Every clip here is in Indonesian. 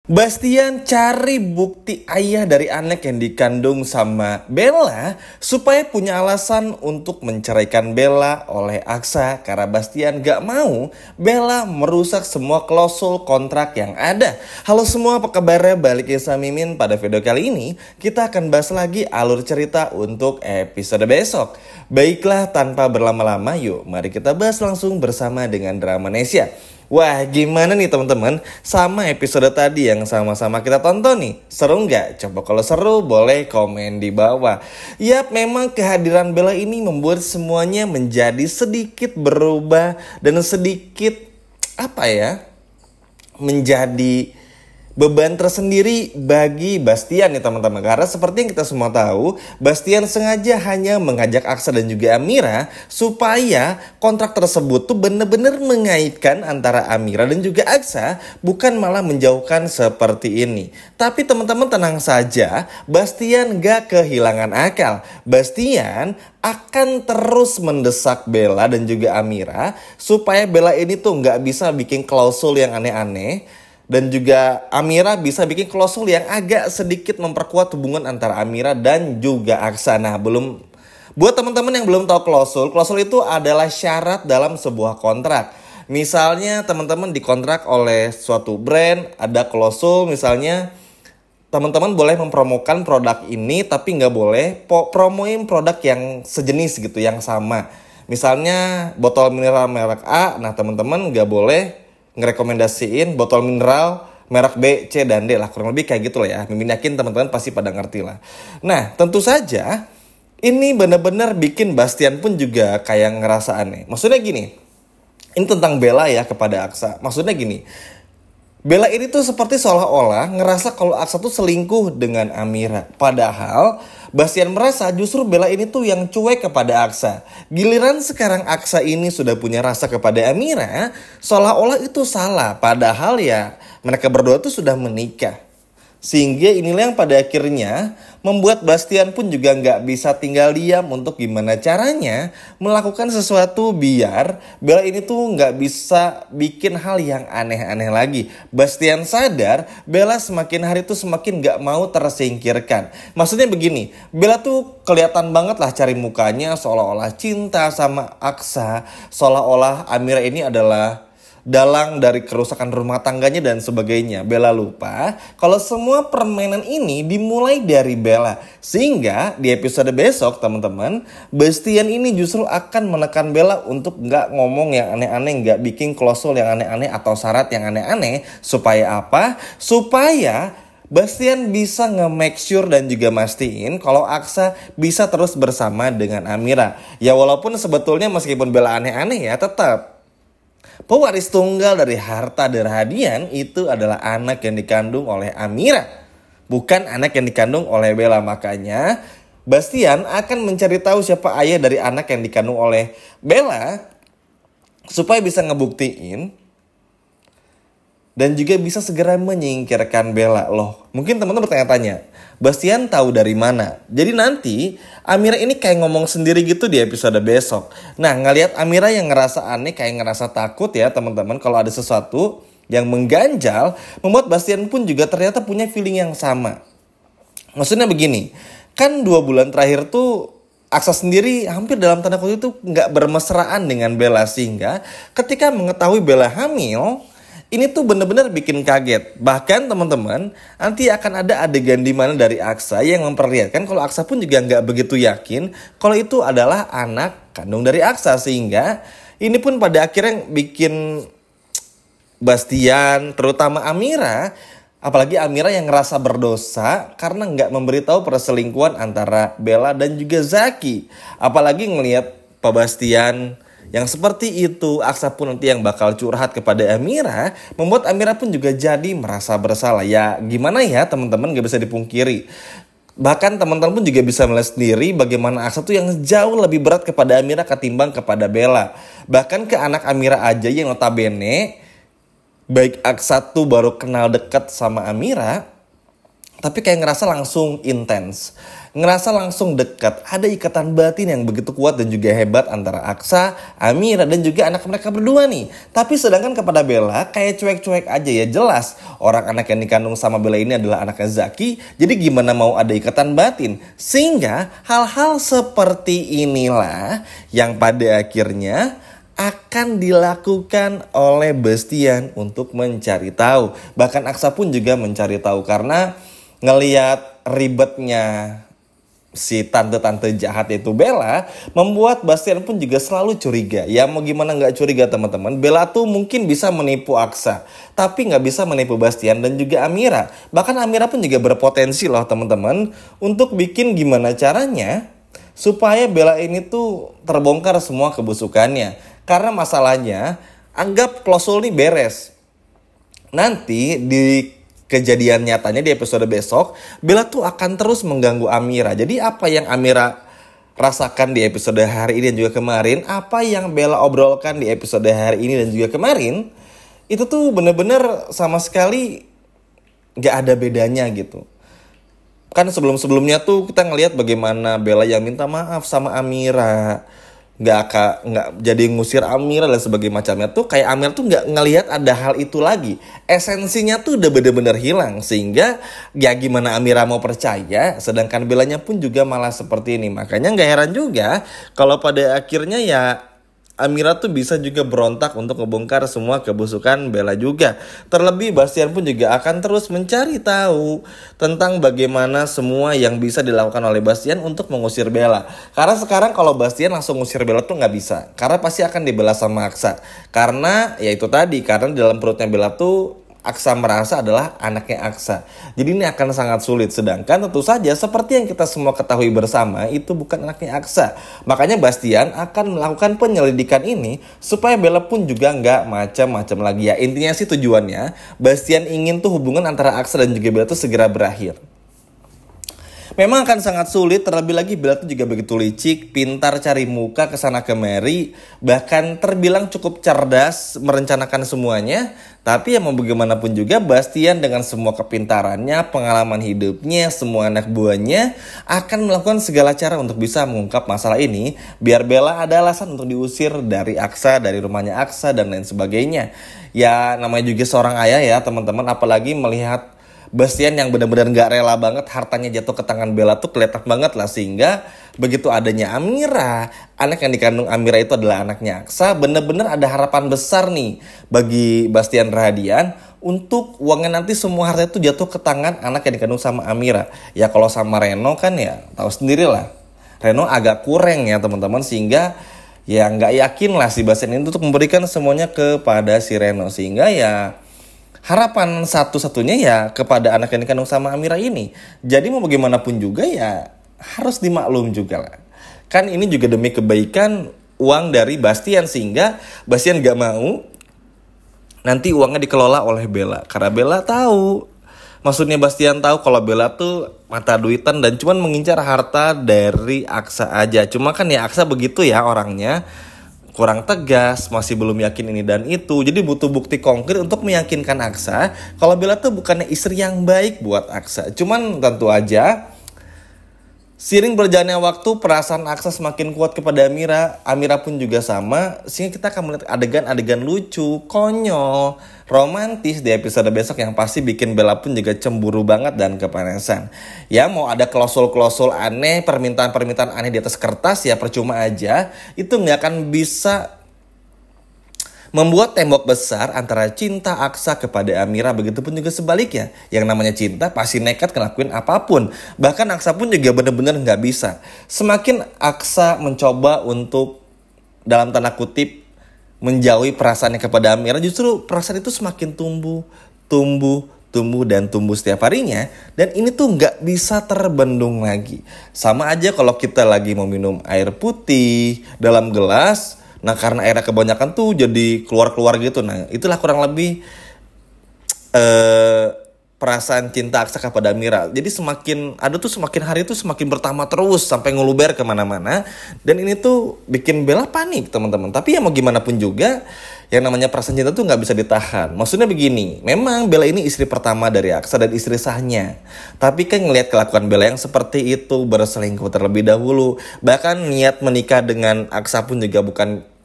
Bastian cari bukti ayah dari anak yang dikandung sama Bella supaya punya alasan untuk menceraikan Bella oleh Aksa karena Bastian gak mau Bella merusak semua klausul kontrak yang ada. Halo semua, apa kabarnya? Balik sama Mimin. Pada video kali ini kita akan bahas lagi alur cerita untuk episode besok. Baiklah, tanpa berlama-lama yuk mari kita bahas langsung bersama dengan Drama Nesia. Wah, gimana nih teman-teman sama episode tadi yang sama-sama kita tonton nih? Seru nggak? Coba kalau seru boleh komen di bawah. Yap, memang kehadiran Bella ini membuat semuanya menjadi sedikit berubah dan sedikit menjadi beban tersendiri bagi Bastian nih teman-teman. Karena seperti yang kita semua tahu, Bastian sengaja hanya mengajak Aksa dan juga Amira supaya kontrak tersebut tuh benar-benar mengaitkan antara Amira dan juga Aksa, bukan malah menjauhkan seperti ini. Tapi teman-teman tenang saja, Bastian gak kehilangan akal. Bastian akan terus mendesak Bella dan juga Amira supaya Bella ini tuh gak bisa bikin klausul yang aneh-aneh. Dan juga Amira bisa bikin klausul yang agak sedikit memperkuat hubungan antara Amira dan juga Aksa. Nah, buat teman-teman yang belum tahu klausul itu adalah syarat dalam sebuah kontrak. Misalnya teman-teman dikontrak oleh suatu brand, ada klausul misalnya teman-teman boleh mempromokan produk ini tapi nggak boleh promoin produk yang sejenis gitu, yang sama. Misalnya botol mineral merek A, nah teman-teman nggak boleh ngerekomendasiin botol mineral merek B, C, dan D lah. Kurang lebih kayak gitu lah ya. Mimin yakin teman-teman pasti pada ngerti lah. Nah, tentu saja ini benar-benar bikin Bastian pun juga kayak ngerasa aneh. Maksudnya gini, ini tentang Bella ya kepada Aksa. Maksudnya gini, Bella ini tuh seperti seolah-olah ngerasa kalau Aksa tuh selingkuh dengan Amira. Padahal Bastian merasa justru Bella ini tuh yang cuek kepada Aksa. Giliran sekarang Aksa ini sudah punya rasa kepada Amira, seolah-olah itu salah. Padahal ya mereka berdua tuh sudah menikah. Sehingga inilah yang pada akhirnya membuat Bastian pun juga nggak bisa tinggal diam untuk gimana caranya melakukan sesuatu biar Bella ini tuh nggak bisa bikin hal yang aneh-aneh lagi. Bastian sadar Bella semakin hari tuh semakin nggak mau tersingkirkan. Maksudnya begini, Bella tuh kelihatan banget lah cari mukanya seolah-olah cinta sama Aksa, seolah-olah Amira ini adalah dalang dari kerusakan rumah tangganya dan sebagainya. Bella lupa kalau semua permainan ini dimulai dari Bella. Sehingga di episode besok teman-teman, Bastian ini justru akan menekan Bella untuk gak ngomong yang aneh-aneh, gak bikin klausul yang aneh-aneh atau syarat yang aneh-aneh. Supaya apa? Supaya Bastian bisa nge-make sure dan juga mastiin kalau Aksa bisa terus bersama dengan Amira. Ya walaupun sebetulnya meskipun Bella aneh-aneh ya, tetap pewaris tunggal dari harta derhadian itu adalah anak yang dikandung oleh Amira, bukan anak yang dikandung oleh Bella. Makanya Bastian akan mencari tahu siapa ayah dari anak yang dikandung oleh Bella supaya bisa ngebuktiin dan juga bisa segera menyingkirkan Bella. Loh, mungkin teman-teman bertanya-tanya, Bastian tahu dari mana? Jadi nanti Amira ini kayak ngomong sendiri gitu di episode besok. Nah, ngelihat Amira yang ngerasa aneh, kayak ngerasa takut ya teman-teman kalau ada sesuatu yang mengganjal, membuat Bastian pun juga ternyata punya feeling yang sama. Maksudnya begini, kan 2 bulan terakhir tuh Aksa sendiri hampir dalam tanda kutip itu nggak bermesraan dengan Bella. Sehingga ketika mengetahui Bella hamil, ini tuh bener-bener bikin kaget. Bahkan teman-teman, nanti akan ada adegan di mana dari Aksa yang memperlihatkan kalau Aksa pun juga nggak begitu yakin kalau itu adalah anak kandung dari Aksa. Sehingga ini pun pada akhirnya bikin Bastian, terutama Amira, apalagi Amira yang ngerasa berdosa karena nggak memberitahu perselingkuhan antara Bella dan juga Zaki. Apalagi ngelihat Pak Bastian yang seperti itu, Aksa pun nanti yang bakal curhat kepada Amira, membuat Amira pun juga jadi merasa bersalah. Ya gimana ya teman-teman, gak bisa dipungkiri. Bahkan teman-teman pun juga bisa melihat sendiri bagaimana Aksa tuh yang jauh lebih berat kepada Amira ketimbang kepada Bella. Bahkan ke anak Amira aja yang notabene baik Aksa tuh baru kenal dekat sama Amira, tapi kayak ngerasa langsung intens, ngerasa langsung dekat. Ada ikatan batin yang begitu kuat dan juga hebat antara Aksa, Amira, dan juga anak mereka berdua nih. Tapi sedangkan kepada Bella kayak cuek-cuek aja ya. Jelas orang anak yang dikandung sama Bella ini adalah anaknya Zaki, jadi gimana mau ada ikatan batin. Sehingga hal-hal seperti inilah yang pada akhirnya akan dilakukan oleh Bastian untuk mencari tahu. Bahkan Aksa pun juga mencari tahu karena ngelihat ribetnya si tante-tante jahat itu Bella, membuat Bastian pun juga selalu curiga. Ya mau gimana nggak curiga teman-teman, Bella tuh mungkin bisa menipu Aksa, tapi nggak bisa menipu Bastian dan juga Amira. Bahkan Amira pun juga berpotensi loh teman-teman untuk bikin gimana caranya supaya Bella ini tuh terbongkar semua kebusukannya. Karena masalahnya, anggap klausul ini beres. Nanti di kejadian nyatanya di episode besok, Bella tuh akan terus mengganggu Amira. Jadi apa yang Amira rasakan di episode hari ini dan juga kemarin, apa yang Bella obrolkan di episode hari ini dan juga kemarin, itu tuh bener-bener sama sekali gak ada bedanya gitu. Kan sebelum-sebelumnya tuh kita ngelihat bagaimana Bella yang minta maaf sama Amira, nggak jadi ngusir Amira dan sebagainya macamnya tuh, kayak Amira tuh nggak ngelihat ada hal itu lagi. Esensinya tuh udah bener-bener hilang, sehingga ya gimana Amira mau percaya, sedangkan Bellanya pun juga malah seperti ini. Makanya nggak heran juga kalau pada akhirnya ya Amira tuh bisa juga berontak untuk ngebongkar semua kebusukan Bella juga. Terlebih Bastian pun juga akan terus mencari tahu tentang bagaimana semua yang bisa dilakukan oleh Bastian untuk mengusir Bella. Karena sekarang kalau Bastian langsung ngusir Bella tuh nggak bisa. Karena pasti akan dibela sama Aksa. Karena ya itu tadi, karena di dalam perutnya Bella tuh Aksa merasa adalah anaknya Aksa. Jadi ini akan sangat sulit. Sedangkan tentu saja seperti yang kita semua ketahui bersama, itu bukan anaknya Aksa. Makanya Bastian akan melakukan penyelidikan ini supaya Bella pun juga nggak macam-macam lagi ya. Intinya sih tujuannya Bastian ingin tuh hubungan antara Aksa dan juga Bella tuh segera berakhir. Memang akan sangat sulit, terlebih lagi Bella tuh juga begitu licik, pintar cari muka kesana kemari, bahkan terbilang cukup cerdas merencanakan semuanya. Tapi ya mau bagaimanapun juga Bastian dengan semua kepintarannya, pengalaman hidupnya, semua anak buahnya akan melakukan segala cara untuk bisa mengungkap masalah ini, biar Bella ada alasan untuk diusir dari Aksa, dari rumahnya Aksa dan lain sebagainya. Ya namanya juga seorang ayah ya teman-teman, apalagi melihat Bastian yang benar-benar gak rela banget hartanya jatuh ke tangan Bella tuh kelihatan banget lah. Sehingga begitu adanya Amira, anak yang dikandung Amira itu adalah anaknya Aksa, benar-benar ada harapan besar nih bagi Bastian Rahadian untuk uangnya nanti semua harta itu jatuh ke tangan anak yang dikandung sama Amira. Ya kalau sama Reno kan ya tahu sendiri lah, Reno agak kurang ya teman-teman, sehingga ya gak yakin lah si Bastian ini untuk memberikan semuanya kepada si Reno. Sehingga ya harapan satu-satunya ya kepada anak yang dikandung sama Amira ini. Jadi mau bagaimanapun juga ya harus dimaklum juga lah. Kan ini juga demi kebaikan uang dari Bastian, sehingga Bastian gak mau nanti uangnya dikelola oleh Bella. Karena Bella tahu, maksudnya Bastian tahu kalau Bella tuh mata duitan dan cuman mengincar harta dari Aksa aja. Cuma kan ya Aksa begitu ya orangnya, kurang tegas, masih belum yakin ini dan itu. Jadi butuh bukti konkret untuk meyakinkan Aksa kalau Bella tuh bukannya istri yang baik buat Aksa. Cuman tentu aja seiring berjalannya waktu, perasaan Aksa semakin kuat kepada Amira. Amira pun juga sama, sehingga kita akan melihat adegan-adegan lucu, konyol, romantis di episode besok yang pasti bikin Bella pun juga cemburu banget dan kepanasan. Ya mau ada klausul-klausul aneh, permintaan-permintaan aneh di atas kertas ya percuma aja. Itu gak akan bisa membuat tembok besar antara cinta Aksa kepada Amira. Begitupun juga sebaliknya, yang namanya cinta pasti nekat ngelakuin apapun. Bahkan Aksa pun juga benar-benar gak bisa. Semakin Aksa mencoba untuk dalam tanda kutip menjauhi perasaannya kepada Amira, justru perasaan itu semakin tumbuh setiap harinya. Dan ini tuh gak bisa terbendung lagi. Sama aja kalau kita lagi mau minum air putih dalam gelas, nah karena airnya kebanyakan tuh jadi keluar-keluar gitu. Nah itulah kurang lebih perasaan cinta Aksa kepada Mira. Jadi semakin hari tuh semakin bertambah terus sampai ngeluber kemana-mana. Dan ini tuh bikin Bella panik teman-teman. Tapi ya mau gimana pun juga, yang namanya perasaan cinta tuh nggak bisa ditahan. Maksudnya begini, memang Bella ini istri pertama dari Aksa dan istri sahnya. Tapi kan ngelihat kelakuan Bella yang seperti itu, berselingkuh terlebih dahulu. Bahkan niat menikah dengan Aksa pun juga bukan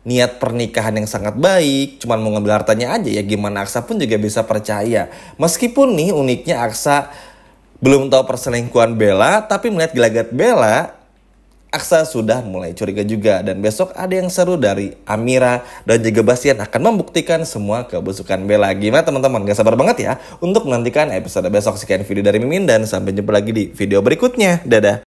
niat pernikahan yang sangat baik, cuman mau ngambil hartanya aja, ya gimana Aksa pun juga bisa percaya. Meskipun nih uniknya Aksa belum tahu perselingkuhan Bella, tapi melihat gelagat Bella, Aksa sudah mulai curiga juga. Dan besok ada yang seru dari Amira dan juga Bastian akan membuktikan semua kebusukan Bella. Gimana teman-teman? Gak sabar banget ya untuk menantikan episode besok. Sekian video dari Mimin dan sampai jumpa lagi di video berikutnya. Dadah.